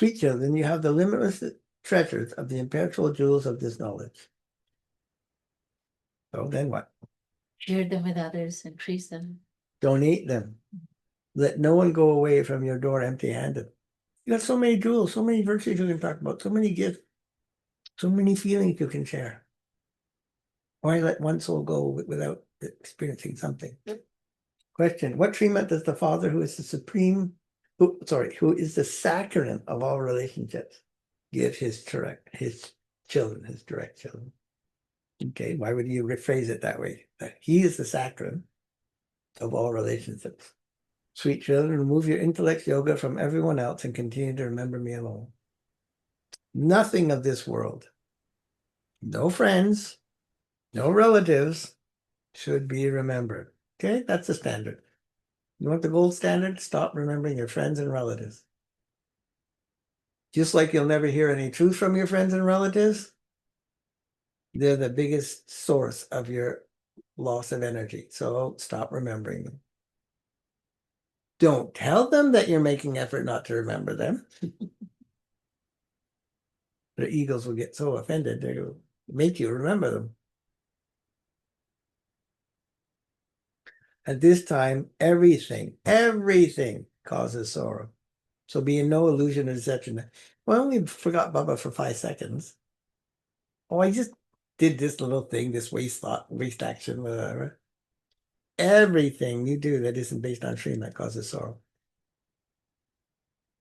Sweet children, you have the limitless treasures of the imperishable jewels of this knowledge. So then what? Share them with others, increase them. Donate them. Let no one go away from your door empty-handed. You got so many jewels, so many virtues you can talk about, so many gifts, so many feelings you can share. Why let one soul go without experiencing something? Question: what treatment does the Father, who is the supreme, who is the sacrament of all relationships, give his children, his direct children? Okay, why would you rephrase it that way? That he is the sacrament of all relationships. Sweet children, remove your intellect yoga from everyone else and continue to remember me alone. Nothing of this world, no friends, no relatives should be remembered. Okay, that's the standard. You want the gold standard? Stop remembering your friends and relatives. Just like you'll never hear any truth from your friends and relatives, they're the biggest source of your loss of energy. So stop remembering them. Don't tell them that you're making effort not to remember them. Their egos will get so offended, they will make you remember them. At this time, everything causes sorrow. So be in no illusion or deception. Well, we forgot Baba for 5 seconds. Oh, I just did this little thing, this waste thought, waste action, whatever. Everything you do that isn't based on Srimad causes sorrow.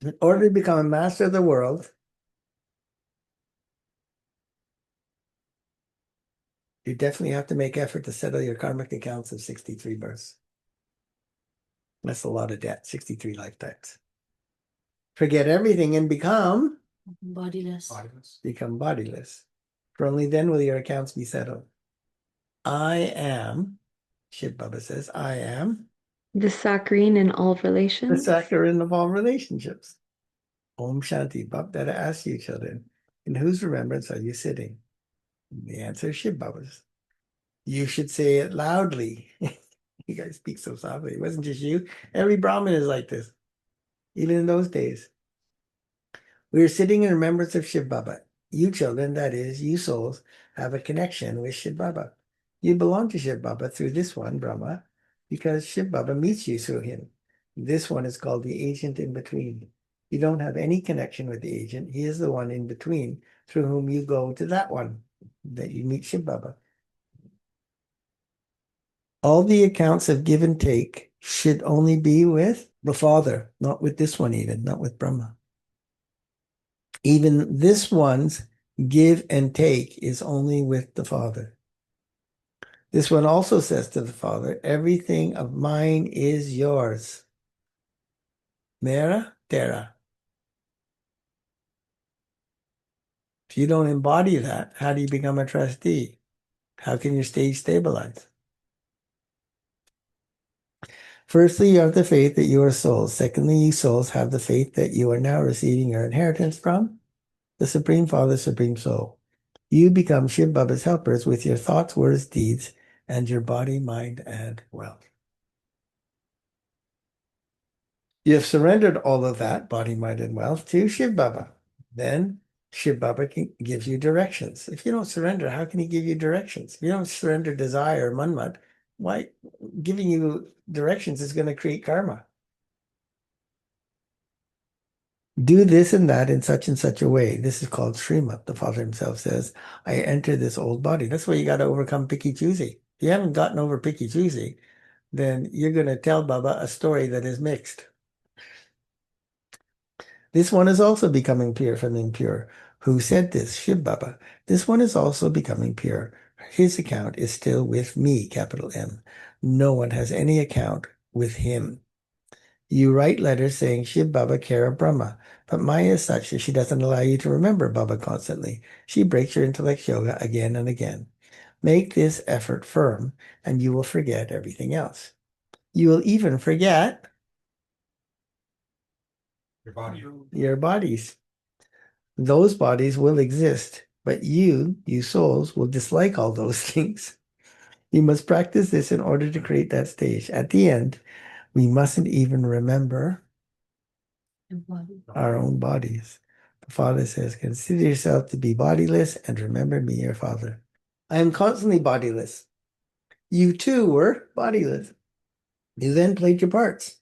In order to become a master of the world, you definitely have to make effort to settle your karmic accounts of 63 births. That's a lot of debt, 63 lifetimes. Forget everything and become bodiless. Become bodiless. For only then will your accounts be settled. I am, Shiv Baba says, I am the saccharine in all the relations. saccharine of all relationships. Om Shanti. Bab Dada asks you, children, in whose remembrance are you sitting? The answer is Shiv Baba's. You should say it loudly. You guys speak so softly. It wasn't just you. Every Brahmin is like this, even in those days. We are sitting in remembrance of Shiv Baba. You children, that is, you souls, have a connection with Shiv Baba. You belong to Shiv Baba through this one, Brahma, because Shiv Baba meets you through him. This one is called the agent in between. You don't have any connection with the agent. He is the one in between through whom you go to that one, that you meet Shiv Baba. All the accounts of give and take should only be with the Father, not with this one even, not with Brahma. Even this one's give and take is only with the Father. This one also says to the Father, everything of mine is yours. Mera, Tera. If you don't embody that, how do you become a trustee? How can your stage stabilize? Firstly, you have the faith that you are souls. Secondly, you souls have the faith that you are now receiving your inheritance from the Supreme Father, Supreme Soul. You become Shiv Baba's helpers with your thoughts, words, deeds, and your body, mind, and wealth. You have surrendered all of that, body, mind, and wealth, to Shiv Baba. Then Shiv Baba gives you directions. If you don't surrender, how can he give you directions? If you don't surrender desire, manmat, why giving you directions is going to create karma. Do this and that in such and such a way. This is called Srimad. The Father himself says, I enter this old body. That's why you got to overcome picky choosy. If you haven't gotten over picky choosy, then you're going to tell Baba a story that is mixed. This one is also becoming pure from impure. Who said this? Shiv Baba. This one is also becoming pure. His account is still with me, capital M. No one has any account with him. You write letters saying Shiv Baba Kara Brahma, but Maya is such that she doesn't allow you to remember Baba constantly. She breaks your intellect yoga again and again. Make this effort firm, and you will forget everything else. You will even forget your bodies. Those bodies will exist, but you souls, will dislike all those things. You must practice this in order to create that stage. At the end, we mustn't even remember our own bodies. The Father says, consider yourself to be bodiless and remember me, your Father. I am constantly bodiless. You too were bodiless. You then played your parts.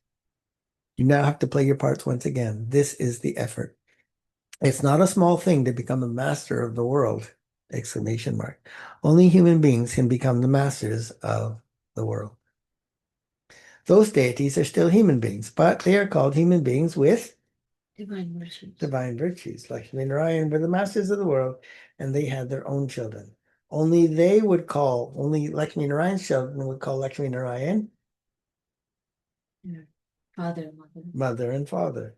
You now have to play your parts once again. This is the effort. It's not a small thing to become a master of the world! Exclamation mark. Only human beings can become the masters of the world. Those deities are still human beings, but they are called human beings with Divine virtues. divine virtues. Lakshmi and Narayan were the masters of the world, and they had their own children. Only Lakshmi and Narayan's children would call Lakshmi and Narayan Father, mother. mother and father.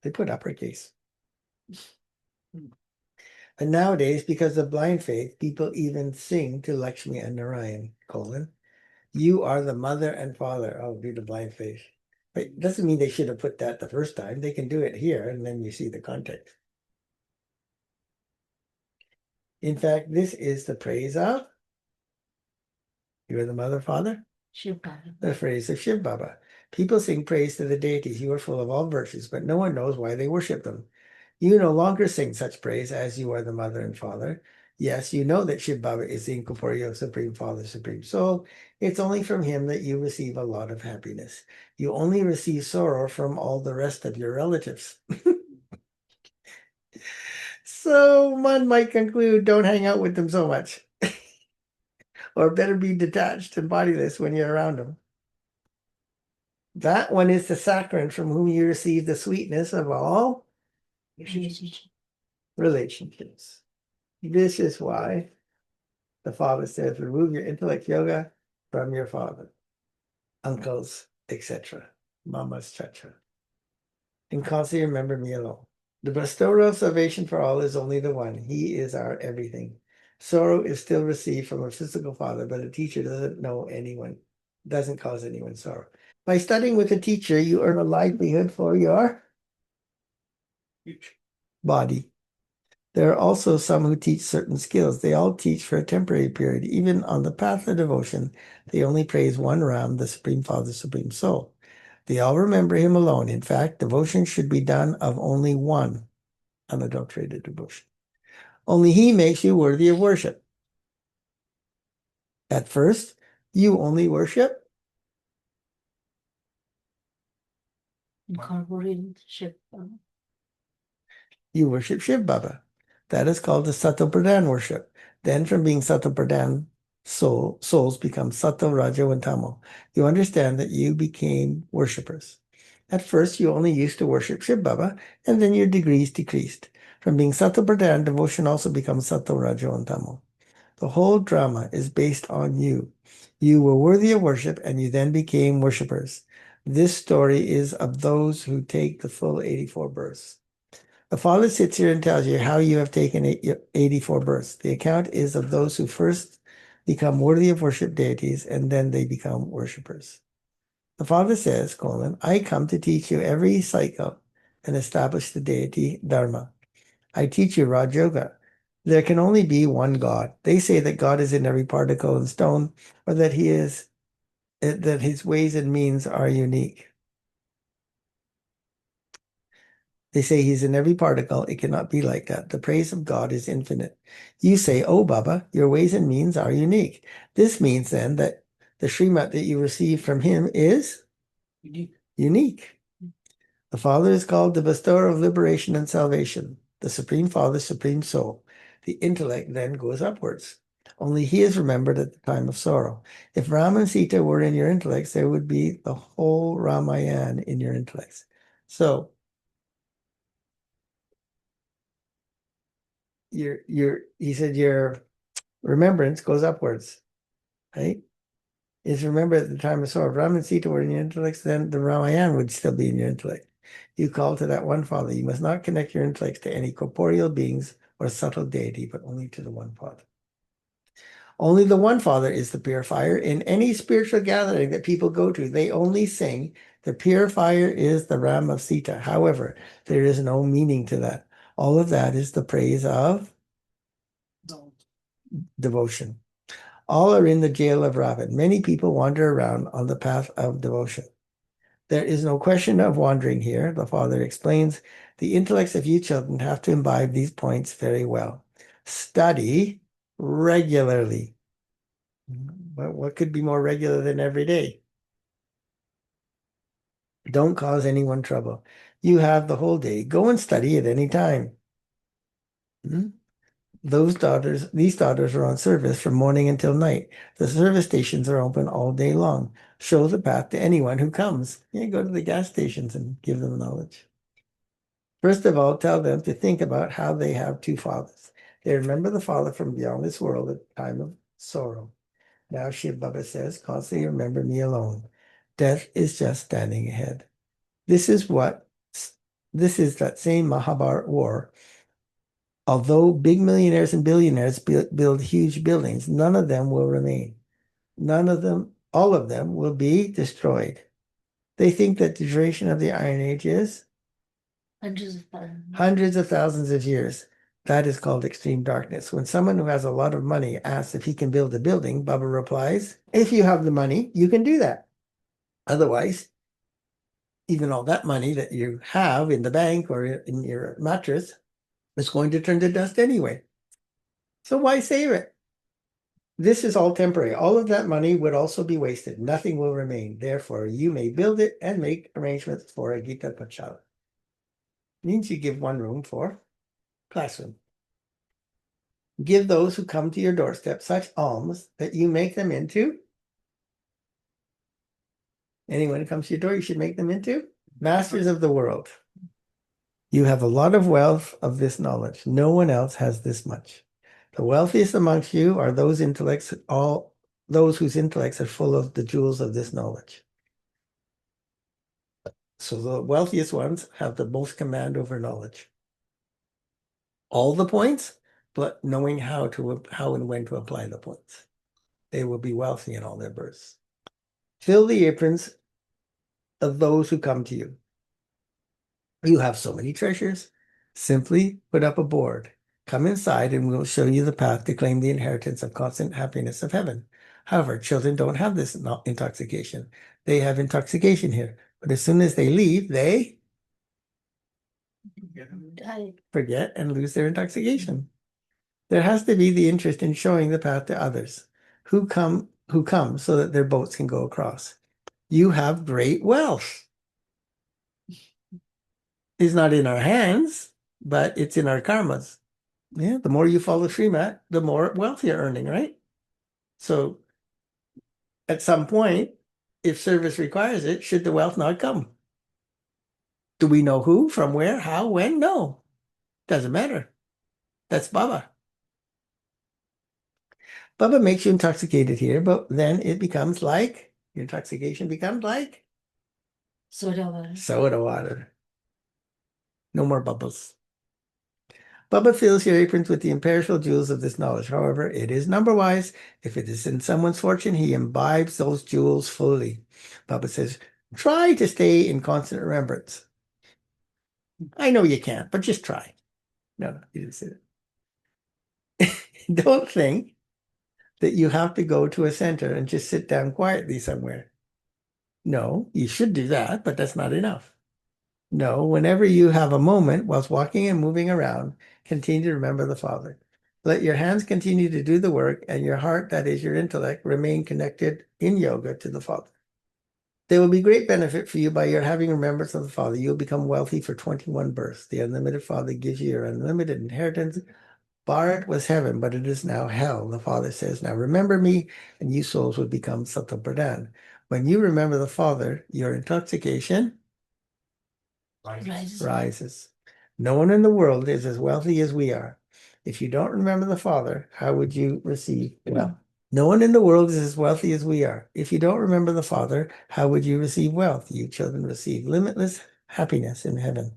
They put uppercase. And nowadays, because of blind faith, people even sing to Lakshmi and Narayan, you are the mother and father. Oh, due to blind faith. But it doesn't mean they should have put that the first time. They can do it here, and then you see the context. In fact, this is the praise of you are the mother, father. Shiv Baba. The phrase of Shiv Baba. People sing praise to the deities. You are full of all virtues, but no one knows why they worship them. You no longer sing such praise as you are the mother and father. Yes, you know that Shiv Baba is the incorporeal Supreme Father, Supreme Soul. It's only from him that you receive a lot of happiness. You only receive sorrow from all the rest of your relatives. So one might conclude, don't hang out with them so much. Or better be detached and bodiless when you're around them. That one is the saccharine from whom you receive the sweetness of all relationships. This is why the Father says, remove your intellect yoga from your father, uncles, etc., mamas, chacha, and constantly remember me alone. The bestower of salvation for all is only the one. He is our everything. Sorrow is still received from a physical father, but a teacher doesn't know anyone, doesn't cause anyone sorrow. By studying with a teacher, you earn a livelihood for your body. There are also some who teach certain skills. They all teach for a temporary period. Even on the path of devotion, they only praise one Ram, the Supreme Father, Supreme Soul. They all remember him alone. In fact, devotion should be done of only one, unadulterated devotion. Only he makes you worthy of worship. At first, you only worship Incorporeal Shiv Baba. you worship Shiv Baba. That is called the Sato Pradhan worship. Then from being Sato Pradhan, souls become Sato, Rajo, and Tamo. You understand that you became worshippers. At first, you only used to worship Shiv Baba, and then your degrees decreased. From being Sato Pradhan, devotion also becomes Sato, Rajo, and Tamo. The whole drama is based on you. You were worthy of worship, and you then became worshippers. This story is of those who take the full 84 births. The Father sits here and tells you how you have taken 84 births. The account is of those who first become worthy of worship deities, and then they become worshippers. The Father says, I come to teach you every cycle and establish the deity Dharma. I teach you Raj Yoga. There can only be one God. They say that God is in every particle and stone, or that that his ways and means are unique. They say he's in every particle. It cannot be like that. The praise of God is infinite. You say, oh, Baba, your ways and means are unique. This means then that the Srimat that you receive from him is unique. The Father is called the bestower of liberation and salvation, the Supreme Father, Supreme Soul. The intellect then goes upwards. Only he is remembered at the time of sorrow. If Ram and Sita were in your intellects, there would be the whole Ramayana in your intellects. So he said your remembrance goes upwards, right? Is remember at the time of sorrow. If Ram and Sita were in your intellects, then the Ramayana would still be in your intellect. You call to that one Father. You must not connect your intellects to any corporeal beings or subtle deity, but only to the one Father. Only the one Father is the purifier. In any spiritual gathering that people go to, they only sing, the purifier is the Ram of Sita. However, there is no meaning to that. All of that is the praise of devotion. All are in the jail of Ravan. Many people wander around on the path of devotion. There is no question of wandering here. The Father explains The intellects of you children have to imbibe these points very well. Study regularly. What could be more regular than every day? Don't cause anyone trouble. You have the whole day. Go and study at any time. Hmm? These daughters are on service from morning until night. The service stations are open all day long. Show the path to anyone who comes. You go to the gas stations and give them knowledge. First of all, tell them to think about how they have two fathers. They remember the father from beyond this world at the time of sorrow. Now Shiv Baba says, constantly remember me alone. Death is just standing ahead. This is that same Mahabharat war. Although big millionaires and billionaires build huge buildings, none of them will remain. All of them will be destroyed. They think that the duration of the Iron Age is hundreds of thousands of years. That is called extreme darkness. When someone who has a lot of money asks if he can build a building, Baba replies, if you have the money, you can do that. Otherwise, even all that money that you have in the bank or in your mattress is going to turn to dust anyway. So why save it? This is all temporary. All of that money would also be wasted. Nothing will remain. Therefore, you may build it and make arrangements for a Gita Pachala. Means you give one room for classroom. Give those who come to your doorstep such alms that you make them into. Anyone who comes to your door, you should make them into masters of the world. You have a lot of wealth of this knowledge. No one else has this much. The wealthiest amongst you are those whose intellects are full of the jewels of this knowledge. So the wealthiest ones have the most command over knowledge. All the points, but knowing how and when to apply the points. They will be wealthy in all their births. Fill the aprons of those who come to you. You have so many treasures. Simply put up a board. Come inside and we'll show you the path to claim the inheritance of constant happiness of heaven. However, children don't have this intoxication. They have intoxication here. But as soon as they leave, they forget and lose their intoxication. There has to be the interest in showing the path to others who come so that their boats can go across. You have great wealth. It's not in our hands, but it's in our karmas. Yeah, the more you follow Srimat, the more wealth you're earning, right? So at some point, if service requires it, should the wealth not come? Do we know who, from where, how, when? No. Doesn't matter. That's Baba. Baba makes you intoxicated here, but then it becomes like, your intoxication becomes like soda water. soda water. No more bubbles. Baba fills your aprons with the imperishable jewels of this knowledge. However, it is number-wise. If it is in someone's fortune, he imbibes those jewels fully. Baba says, try to stay in constant remembrance. I know you can't, but just try. No, he didn't say that. Don't think that you have to go to a center and just sit down quietly somewhere. No, you should do that, but that's not enough. No, whenever you have a moment whilst walking and moving around, continue to remember the Father. Let your hands continue to do the work and your heart, that is your intellect, remain connected in yoga to the Father. There will be great benefit for you by your having remembrance of the Father. You'll become wealthy for 21 births. The unlimited Father gives you your unlimited inheritance. Bharat was heaven, but it is now hell. The Father says, now remember me, and you souls will become Sattva Pradhan. When you remember the Father, your intoxication rises. No one in the world is as wealthy as we are. If you don't remember the Father, how would you receive wealth? No one in the world is as wealthy as we are. If you don't remember the Father, how would you receive wealth? You children receive limitless happiness in heaven.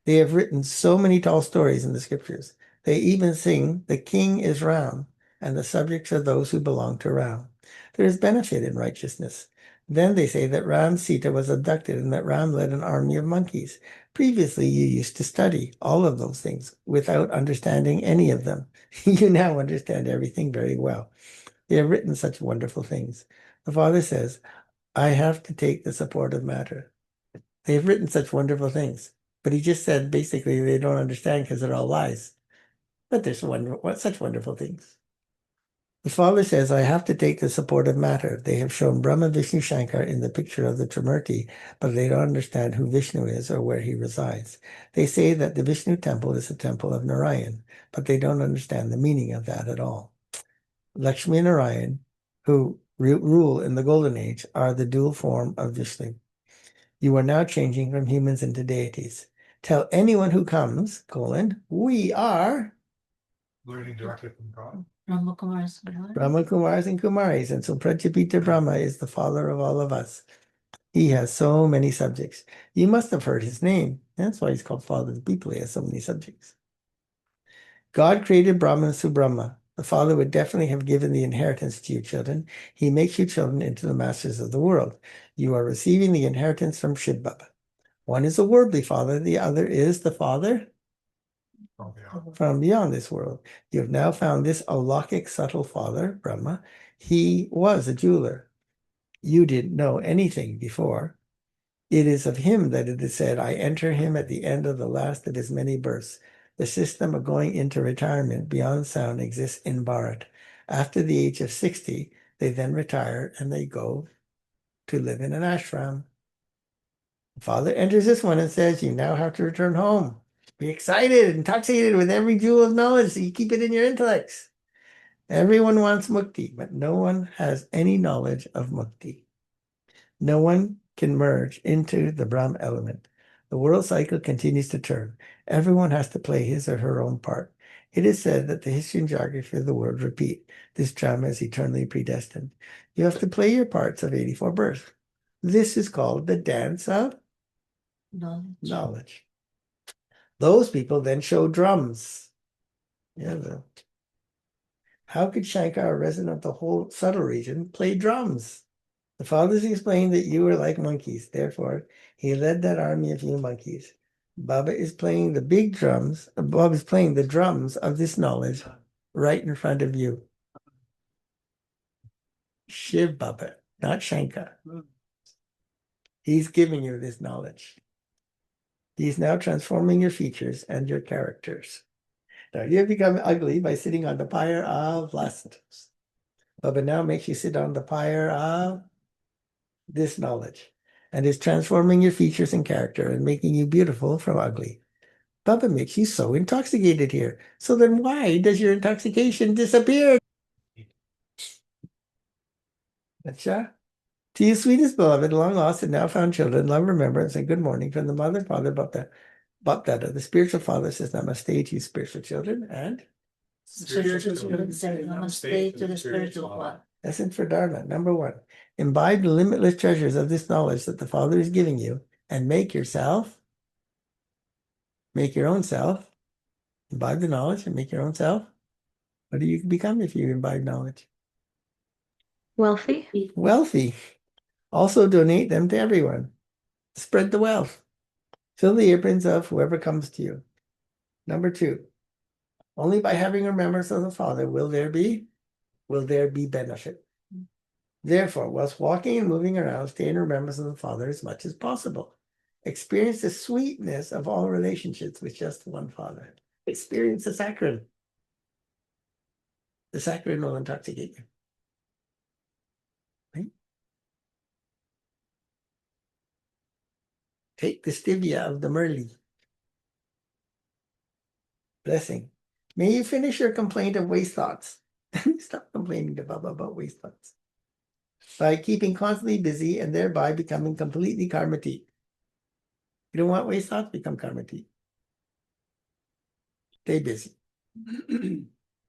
They have written so many tall stories in the scriptures. They even sing, the king is Ram, and the subjects are those who belong to Ram. There is benefit in righteousness. Then they say that Ram Sita was abducted and that Ram led an army of monkeys. Previously, you used to study all of those things without understanding any of them. You now understand everything very well. They have written such wonderful things. The Father says, I have to take the support of matter. They have written such wonderful things. But he just said basically they don't understand because they're all lies. But there's such wonderful things. The father says, I have to take the support of matter. They have shown Brahma, Vishnu, Shankar in the picture of the Trimurti, but they don't understand who Vishnu is or where he resides. They say that the Vishnu temple is a temple of Narayan, but they don't understand the meaning of that at all. Lakshmi and Narayan, who rule in the Golden Age, are the dual form of Vishnu. You are now changing from humans into deities. Tell anyone who comes, we are Learning directly from God. Brahma Kumaris Kumar. Brahma Kumars and Kumaris. And so Prajapita Brahma is the father of all of us. He has so many subjects. You must have heard his name. That's why he's called Father of the People. He has so many subjects. God created Brahmans through Brahma. The father would definitely have given the inheritance to you children. He makes you children into the masters of the world. You are receiving the inheritance from Shiv Baba. One is a worldly father. The other is the father from beyond this world. You have now found this alaukic subtle father, Brahma. He was a jeweler. You didn't know anything before. It is of him that it is said, I enter him at the end of the last of his many births. The system of going into retirement beyond sound exists in Bharat. After the age of 60, they then retire and they go to live in an ashram. The father enters this one and says, you now have to return home. Be excited, intoxicated with every jewel of knowledge, so you keep it in your intellects. Everyone wants mukti, but no one has any knowledge of mukti. No one can merge into the Brahm element. The world cycle continues to turn. Everyone has to play his or her own part. It is said that the history and geography of the world repeat. This drama is eternally predestined. You have to play your parts of 84 births. This is called the dance of knowledge. Those people then show drums. How could Shankar, a resident of the whole subtle region, play drums? The fathers explained that you were like monkeys. Therefore, he led that army of you monkeys. Baba is playing the big drums. Baba is playing the drums of this knowledge right in front of you. Shiv Baba, not Shankar. He's giving you this knowledge. He's now transforming your features and your characters. Now, you have become ugly by sitting on the pyre of lust. Baba now makes you sit on the pyre of this knowledge and is transforming your features and character and making you beautiful from ugly. Baba makes you so intoxicated here. So then why does your intoxication disappear? Acha. To you, sweetest beloved, long lost and now found children, love, remembrance, and good morning from the mother, father, Bapdada. The spiritual father says namaste to you, spiritual children, and Spiritual children say namaste to the spiritual one. Essence for Dharma. Number 1, imbibe the limitless treasures of this knowledge that the Father is giving you and make your own self, imbibe the knowledge and make your own self. What do you become if you imbibe knowledge? Wealthy. Wealthy. Also donate them to everyone. Spread the wealth. Fill the aprons of whoever comes to you. Number 2, only by having remembrance of the Father will there be benefit. Therefore, whilst walking and moving around, stay in remembrance of the Father as much as possible. Experience the sweetness of all relationships with just one Father. Experience the saccharin. The saccharin will intoxicate you. Right? Take the stevia of the Murli. Blessing. May you finish your complaint of waste thoughts. Stop complaining to Baba about waste thoughts. By keeping constantly busy and thereby becoming completely karmatik. You don't want waste thoughts? Become karmatik. Stay busy.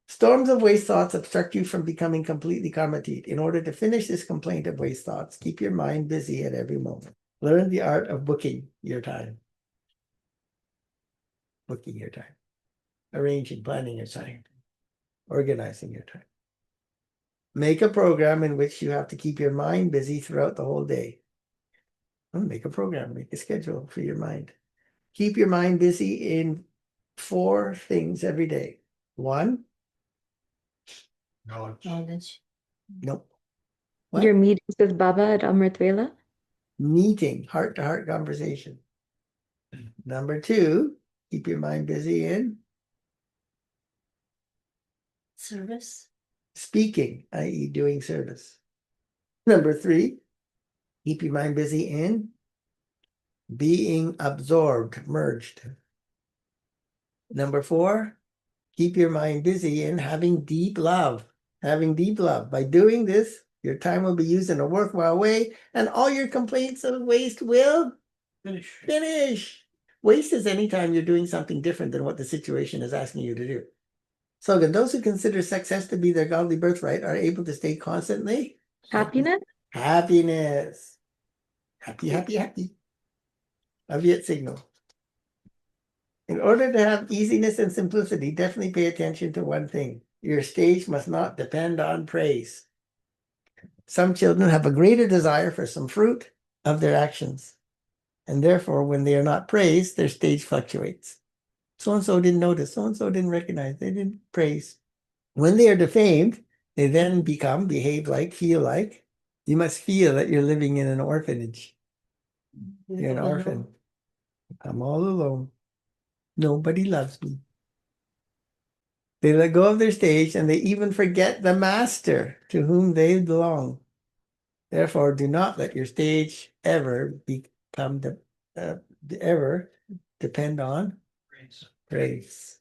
Storms of waste thoughts obstruct you from becoming completely karmatik. In order to finish this complaint of waste thoughts, keep your mind busy at every moment. Learn the art of booking your time. Booking your time. Arranging, planning your time. Organizing your time. Make a program in which you have to keep your mind busy throughout the whole day. Make a program, make a schedule for your mind. Keep your mind busy in 4 things every day. 1, Knowledge. nope. What? Your meetings with Baba at Amrit Vela. Meeting, heart-to-heart conversation. Number 2, keep your mind busy in Service. speaking, i.e., doing service. Number 3, keep your mind busy in being absorbed, merged. Number 4, keep your mind busy in having deep love. Having deep love. By doing this, your time will be used in a worthwhile way, and all your complaints of waste will finish. Waste is anytime you're doing something different than what the situation is asking you to do. Slogan: those who consider success to be their godly birthright are able to stay constantly Happiness? happiness. Happy, happy, happy. A Viet signal. In order to have easiness and simplicity, definitely pay attention to one thing. Your stage must not depend on praise. Some children have a greater desire for some fruit of their actions, and therefore, when they are not praised, their stage fluctuates. So-and-so didn't notice, so-and-so didn't recognize, they didn't praise. When they are defamed, they then behave like, feel like. You must feel that you're living in an orphanage. You're an orphan. I'm all alone. Nobody loves me. They let go of their stage and they even forget the master to whom they belong. Therefore, do not let your stage ever become ever depend on praise.